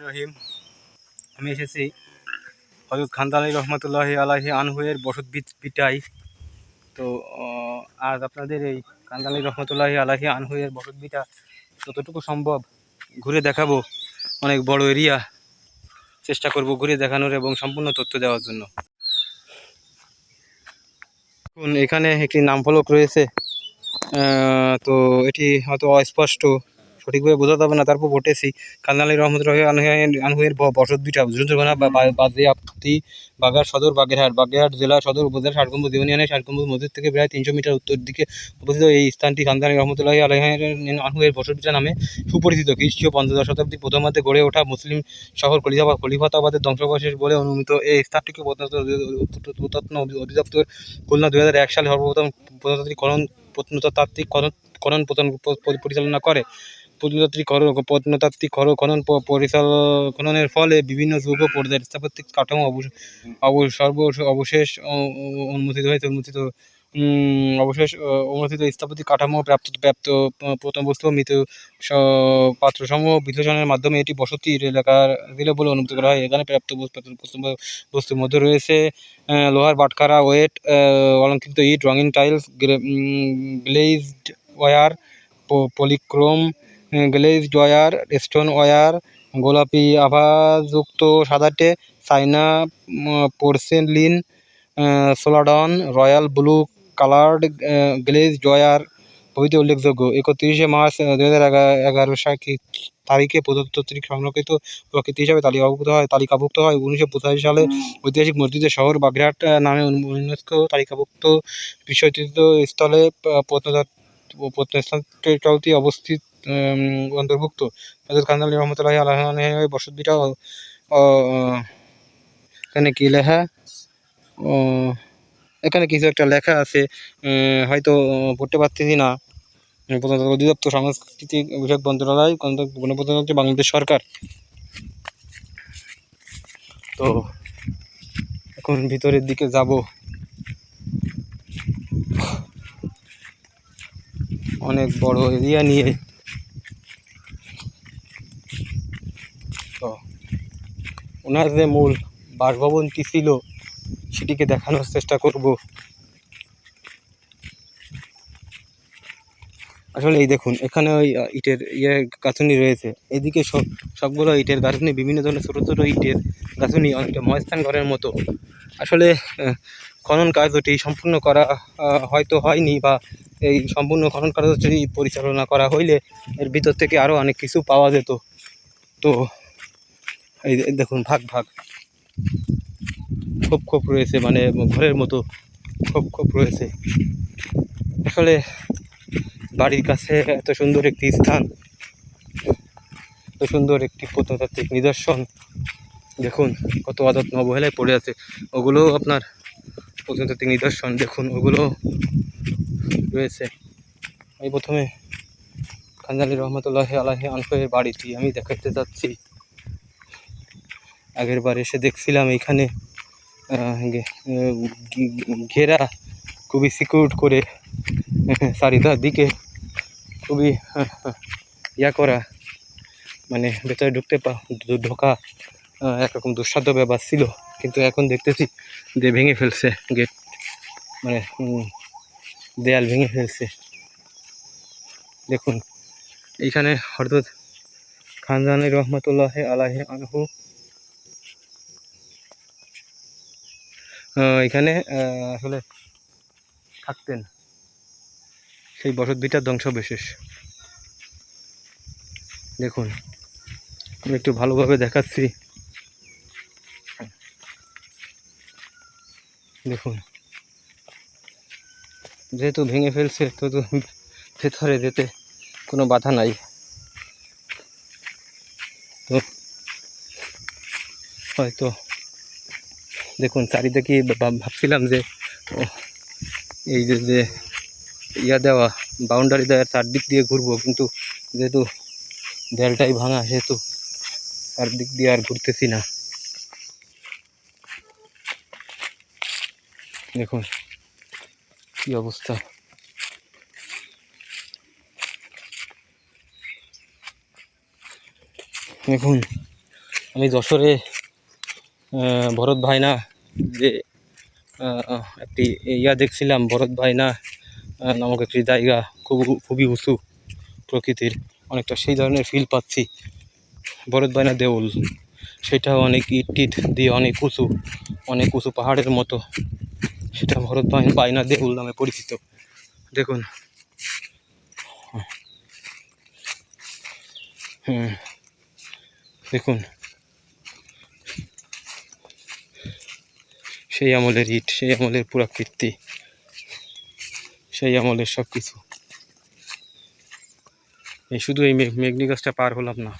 রহিম, আমি এসেছি হযরত খানদানী রহমতুল্লাহি আলাইহি আনহুয়ের বসত ভিটায়। তো আজ আপনাদের এই খানদানী রহমতুল্লাহি আলাইহি আনহুয়ের বসত ভিটা যতটুকু সম্ভব ঘুরে দেখাবো। অনেক বড় এরিয়া, চেষ্টা করব ঘুরে দেখানোর এবং সম্পূর্ণ তথ্য দেওয়ার জন্য। এখানে একটি নামফলক রয়েছে, তো এটি হয়তো অস্পষ্ট, সঠিকভাবে বোঝা যাবে না, তারপর ঘটেছি খানদানী রহমতুল্লাহি আনহুয়ের বসত ভিটা জুঞ্জুরখানা বাজেয়াপ্তি বাগেরহাট সদর বাগেরহাট জেলা সদর উপজেলা ষাটগম্বুজ ইউনিয়নের ষাটগম্বুজ মসজিদ থেকে প্রায় 300 মিটার উত্তর দিকে অবস্থিত। এই স্থানটি খানদানী রহমতুল্লাহি আলাইহি আনহুয়ের বসত ভিটা নামে সুপরিচিত। খ্রিস্টীয় ৫০ শতাব্দীর প্রথমার্ধে গড়ে ওঠা মুসলিম শহর খলিফাতাবাদের ধ্বংসাবশেষ বলে অনুমিত এই স্থানটিকে প্রত্নতত্ত্ব অধিদপ্তর খুলনা ২০০১ সালে সর্বপ্রথম প্রত্নতাত্ত্বিক খনন পরিচালনা করে। প্রত্নতাত্ত্বিক খননের ফলে বিভিন্ন যুগ ও পর্যায়ের স্থাপত্যিক কাঠামো অবশেষ উন্মোচিত হয়েছে। অবস্থিত স্থাপত্যিক কাঠামো প্রাপ্ত প্রত্নবস্তু মৃত পাত্রসমূহ বিশ্লেষণের মাধ্যমে এটি বসতি এলাকা বলে অনুমিত করা হয়। এখানে প্রাপ্ত বস্তুর মধ্যে রয়েছে লোহার বাটখারা, ওয়েট, অলঙ্কৃত ইট, রঙিন tiles, glazed ware, polychrome glazed ware, stone ware, গোলাপি আভাযুক্ত সাদাটে, china porcelain, celadon, royal blue coloured glazed ware প্রভৃতি উল্লেখযোগ্য। ৩১শে মার্চ ২০১১ তারিখে প্রত্নতাত্ত্বিক সংরক্ষিত প্রকৃতি হিসাবে তালিকাভুক্ত হয়। ১৯৮৫ সালে ঐতিহাসিক মসজিদের শহর বাগেরহাট নামে ইউনেস্কো তালিকাভুক্ত বিশ্ব ঐতিহ্য স্থলে প্রত্নস্থলটি অন্তর্ভুক্ত। হযরত খানদানী রহমতুল্লাহি আলাইহি বসত ভিটা। এখানে কি লেখা, এখানে কিছু একটা লেখা আছে, হয়তো পড়তে পারতেছি না। প্রত্নতত্ত্ব অধিদপ্তর, সংস্কৃতি বিষয়ক মন্ত্রণালয়, গণপ্রজাতন্ত্রী বাংলাদেশ সরকার। তো এখন ভিতরের দিকে যাব। অনেক বড় এরিয়া নিয়ে। তো ওনার যে মূল বাসভবনটি ছিল সেটিকে দেখানোর চেষ্টা করব। আসলে এই দেখুন, এখানে ওই ইটের গাঁথুনি রয়েছে, এদিকে সবগুলো ইটের গাঁথুনি, বিভিন্ন ধরনের ছোটো ছোটো ইটের গাঁথুনি, অনেকটা মহাস্থান ঘরের মতো। আসলে খনন কার্যটি সম্পূর্ণ করা হয়তো হয়নি, বা এই সম্পূর্ণ খনন কার্যটি পরিচালনা করা হইলে এর ভিতর থেকে আরও অনেক কিছু পাওয়া যেত। তো এই দেখুন, ভাগ ভাগ খোপ রয়েছে, মানে ঘরের মতো খোপ রয়েছে। আসলে বাড়ির কাছে এত সুন্দর একটি স্থান, এত সুন্দর একটি প্রত্নতাত্ত্বিক নিদর্শন, দেখুন কত আদত অবহেলায় পড়ে আছে। ওগুলো আপনার প্রত্নতাত্ত্বিক নিদর্শন, দেখুন ওগুলো রয়েছে। আমি প্রথমে খানদানী রহমতুল্লাহি আলাইহি আনহুয়ের বাড়িটি আমি দেখাতে যাচ্ছি। আগের বার এসে দেখছিলাম এইখানে ঘেরা, খুবই সিকিউর করে, চারিধার দিকে খুবই করা, মানে ভেতরে ঢোকা একরকম দুঃসাধ্য ব্যাপার ছিল। কিন্তু এখন দেখতেছি যে ভেঙে ফেলছে গেট, মানে দেয়াল ভেঙে ফেলছে। দেখুন এইখানে হযরত খানদানী রহমতুল্লাহি আলাইহি আনহু এখানে আসলে থাকতেন। সেই বসত ভিটার ধ্বংসাবশেষ দেখুন, আমি একটু ভালোভাবে দেখাচ্ছি। দেখুন, যেহেতু ভেঙে ফেলছে তো ভেতরে যেতে কোনো বাধা নাই। তো হয়তো দেখুন চারিদিকে, ভাবছিলাম যে এই যে দেওয়া বাউন্ডারি দেওয়ার চারদিক দিয়ে ঘুরবো, কিন্তু যেহেতু দেয়ালটাই ভাঙা সেহেতু চারদিক দিয়ে আর ঘুরতেছি না। দেখুন কি অবস্থা। দেখুন আমি যশোরে ভরত ভাইনা যে একটি ইয়া দেখছিলাম, ভরত ভাইনা নামক একটি জায়গা, খুবই উঁচু প্রকৃতির, অনেকটা সেই ধরনের ফিল পাচ্ছি। ভরত ভাইনা দেউল, সেটাও অনেক ইট টিট দিয়ে অনেক উঁচু পাহাড়ের মতো, সেটা ভরত ভাইনা দেউল নামে পরিচিত। দেখুন, দেখুন সেই আমলের ইট, সেই আমলের পুরাকীর্তি, সেই আমলের সব কিছু। এই শুধু এই মেঘনি গাছটা পার হলাম না,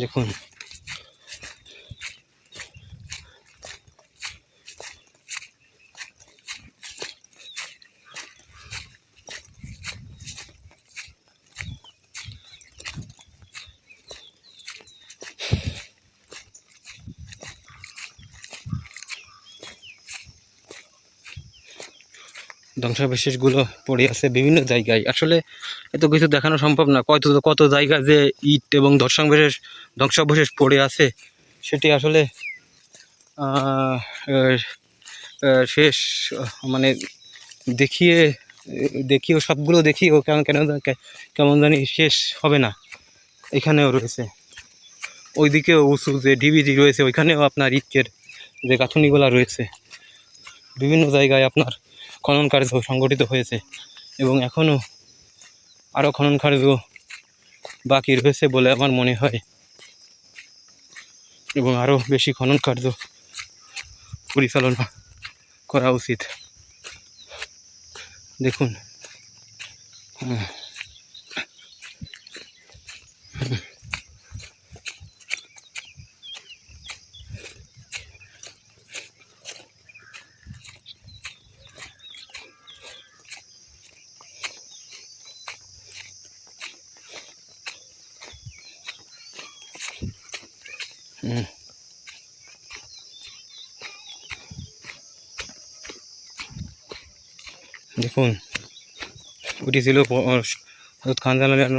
দেখুন ধ্বংসাবশেষগুলো পড়ে আছে বিভিন্ন জায়গায়। আসলে এত কিছু দেখানো সম্ভব না, কত জায়গা যে ইট এবং ধ্বংসাবশেষ পড়ে আছে, সেটি আসলে শেষ মানে দেখিয়েও সবগুলো দেখিয়েও কেমন জানি শেষ হবে না। এখানেও রয়েছে, ওইদিকেও উঁচু যে ঢিবিটি রয়েছে, ওইখানেও আপনার ইটের যে গাঁথনিগুলো রয়েছে। বিভিন্ন জায়গায় আপনার খনন কার্য সংগঠিত হয়েছে এবং এখনও আরও খনন কার্য বাকি রয়েছে বলে আমার মনে হয়, এবং আরও বেশি খনন কার্য পরিচালনা করা উচিত। দেখুন, দেখুন ওটি ছিল খানজানের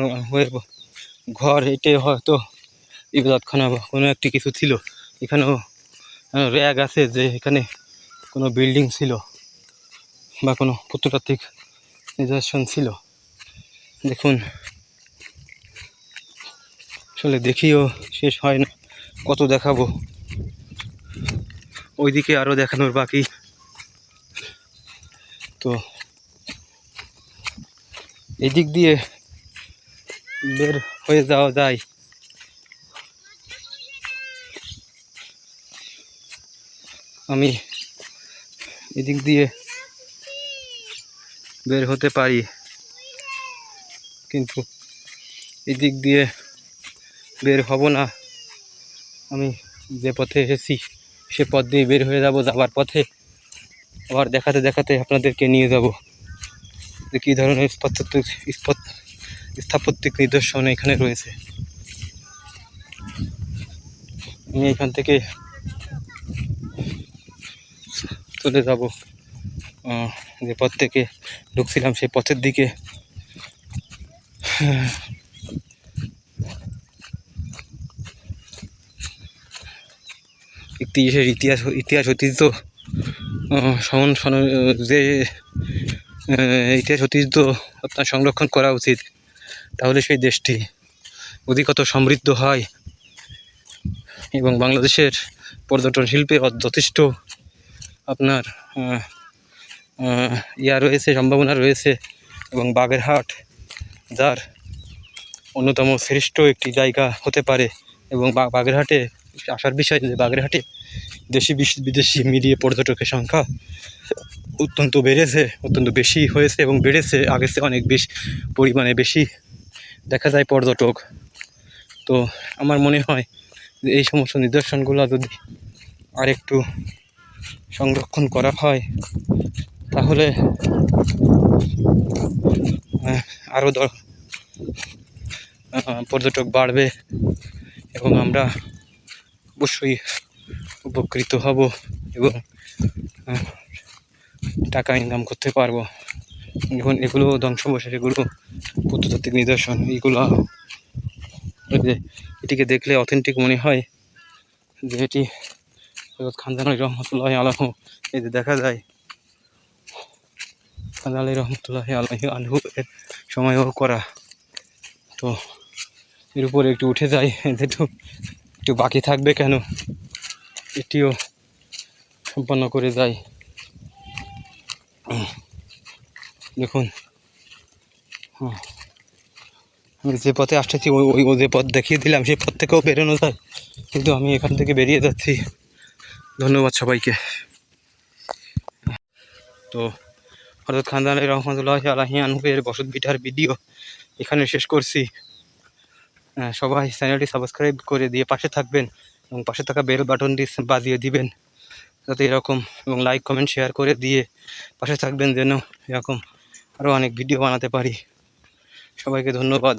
ঘর। এটাই হয়তো ইবাদতখানা বা কোনো একটি কিছু ছিল। এখানেও র্যাগ আছে যে এখানে কোনো বিল্ডিং ছিল বা কোনো প্রত্নতাত্ত্বিক নিদর্শন ছিল। দেখুন, আসলে দেখিও শেষ হয় না, কত দেখাবো, ওইদিকে আরও দেখানোর বাকি। তো এদিক দিয়ে বের হয়ে যাওয়া যায়, আমি এদিক দিয়ে বের হতে পারি, কিন্তু এদিক দিয়ে বের হব না। আমি যে পথে এসেছি সে পথ দিয়ে বের হয়ে যাব, যাবার পথে আবার দেখাতে দেখাতে আপনাদেরকে নিয়ে যাব যে কী ধরনের স্থাপত্যিক নিদর্শন এখানে রয়েছে। আমি এখান থেকে চলে যাব যে পথ থেকে ঢুকছিলাম সেই পথের দিকে। একটি ইতিহাস ঐতিহ্য যে ইতিহাস ঐতিহ্য আপনার সংরক্ষণ করা উচিত, তাহলে সেই দেশটি অধিকতর সমৃদ্ধ হয় এবং বাংলাদেশের পর্যটন শিল্পে যথেষ্ট আপনার রয়েছে, সম্ভাবনা রয়েছে। এবং বাগেরহাট যার অন্যতম শ্রেষ্ঠ একটি জায়গা হতে পারে, এবং বাগেরহাটে আসার বিষয় যে বাগেরহাটে দেশি বিদেশি মিলিয়ে পর্যটকের সংখ্যা অত্যন্ত বেশি হয়েছে এবং বেড়েছে, আগের চেয়ে অনেক পরিমাণে বেশি দেখা যায় পর্যটক। তো আমার মনে হয় যে এই সমস্ত নিদর্শনগুলো যদি আরেকটু সংরক্ষণ করা হয় তাহলে আরও পর্যটক বাড়বে এবং আমরা অবশ্যই উপকৃত হব এবং টাকা ইনকাম করতে পারবো। এখন এগুলো ধ্বংসাবশেষ, এগুলো প্রত্নতাত্ত্বিক নিদর্শন। এইগুলো এই যে এটিকে দেখলে অথেন্টিক মনে হয় যে এটি হযরত খানদান আলী রহমতুল্লাহি আলাইহি, এই যে দেখা যায় খানদান আলী রহমতুল্লাহি আলাইহি আনহু এর সময়ও করা। তো এর উপরে একটু উঠে যায়, একটু একটু বাকি থাকবে কেন, এটিও সম্পন্ন করে যায়। দেখুন আমি যে পথে আসতেছি ওই যে পথ দেখিয়ে দিলাম সেই পথ থেকেও বেরোনো যায়, কিন্তু আমি এখান থেকে বেরিয়ে যাচ্ছি। ধন্যবাদ সবাইকে। তো হযরত খানদান আলী রহমতুল্লাহি আলাইহি আনহু এর বসত ভিটার ভিডিও এখানে শেষ করছি। সবাই চ্যানেলটি সাবস্ক্রাইব করে দিয়ে পাশে থাকবেন এবং পাশে থাকা বেল বাটনটি বাজিয়ে দিবেন যাতে এরকম, এবং লাইক কমেন্ট শেয়ার করে দিয়ে পাশে থাকবেন যেন এরকম আরও অনেক ভিডিও বানাতে পারি। সবাইকে ধন্যবাদ।